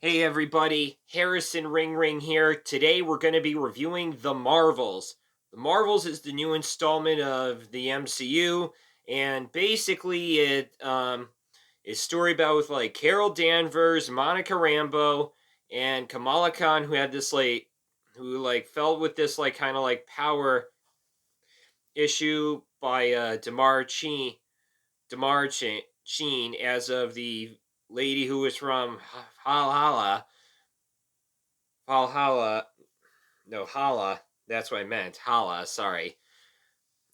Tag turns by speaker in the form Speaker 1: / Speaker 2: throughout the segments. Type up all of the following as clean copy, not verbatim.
Speaker 1: Hey everybody, Harrison Ring Ring here. Today we're going to be reviewing The Marvels. The Marvels is the new installment of the MCU, and basically it is a story about with like Carol Danvers, Monica Rambeau, and Kamala Khan, who had this fell with this kind of power issue by Demar Sheen as of the lady who was from Valhalla. No, Hala. That's what I meant. Hala, sorry.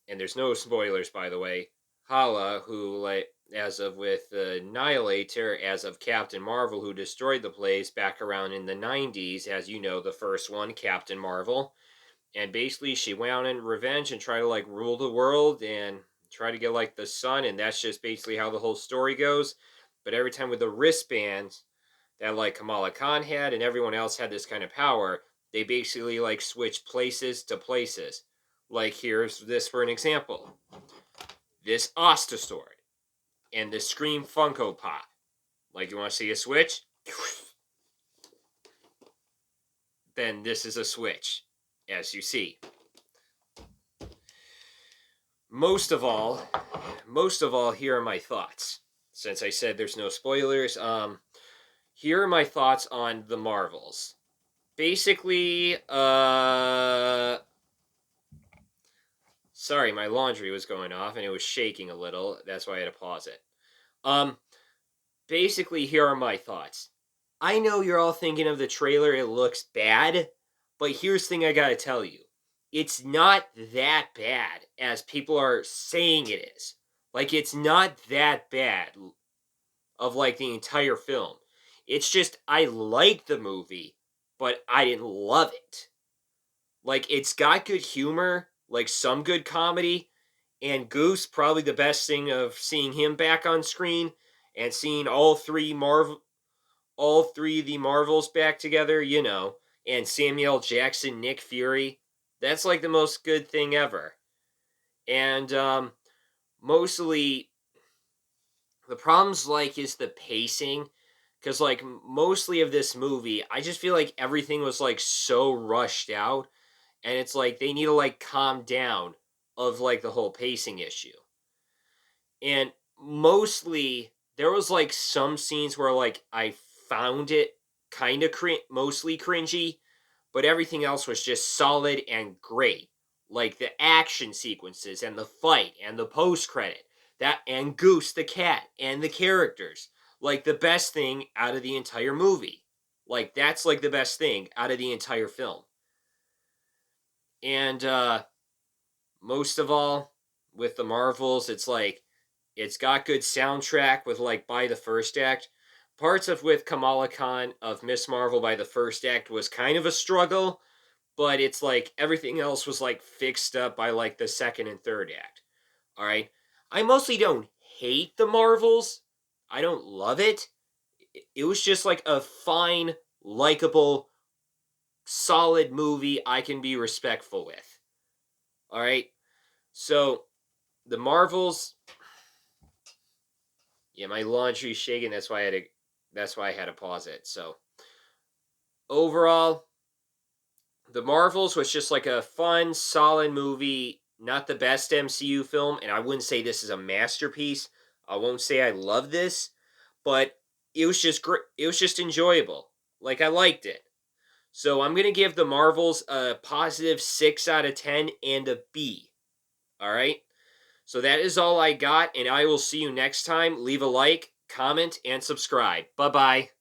Speaker 1: And there's no spoilers, by the way. Hala, who, as of with Annihilator, as of Captain Marvel, who destroyed the place back around in the 90s, as you know, the first one, Captain Marvel. And basically, she went on in revenge and tried to, rule the world and try to get, the sun, and that's just basically how the whole story goes. But every time with the wristbands, that Kamala Khan had and everyone else had this kind of power, they basically switch places to places. Like here's this for an example. This Ostasword and this Scream Funko Pop. Like you want to see a switch? Then this is a switch, as you see. Most of all, here are my thoughts. Since I said there's no spoilers, here are my thoughts on the Marvels. Basically, sorry, my laundry was going off and it was shaking a little. That's why I had to pause it. Basically, here are my thoughts. I know you're all thinking of the trailer, it looks bad, but here's the thing I gotta tell you. It's not that bad as people are saying it is. It's not that bad of, the entire film. It's just, I like the movie, but I didn't love it. It's got good humor, some good comedy, and Goose, probably the best thing of seeing him back on screen and seeing all three of the Marvels back together, and Samuel Jackson, Nick Fury. That's the most good thing ever. And mostly the problems is the pacing, because mostly of this movie, I just feel like everything was so rushed out, and it's they need to calm down of the whole pacing issue. And mostly there was some scenes where I found it kind of mostly cringy, but everything else was just solid and great. The action sequences and the fight and the post credit, that and Goose the cat and the characters, the best thing out of the entire movie. That's the best thing out of the entire film. And most of all, with the Marvels, it's got good soundtrack with by the first act. Parts of with Kamala Khan of Miss Marvel by the first act was kind of a struggle, but it's everything else was fixed up by the second and third act. All right. I mostly don't hate the Marvels. I don't love it. It was just a fine, likable, solid movie I can be respectful with. All right. So, the Marvels. Yeah, my laundry's shaking. That's why I had to pause it. So, overall, The Marvels was just a fun, solid movie. Not the best MCU film, and I wouldn't say this is a masterpiece. I won't say I love this, but it was just great. It was just enjoyable. I liked it. So I'm gonna give The Marvels a positive 6 out of 10 and a B. All right. So that is all I got, and I will see you next time. Leave a like, comment, and subscribe. Bye bye.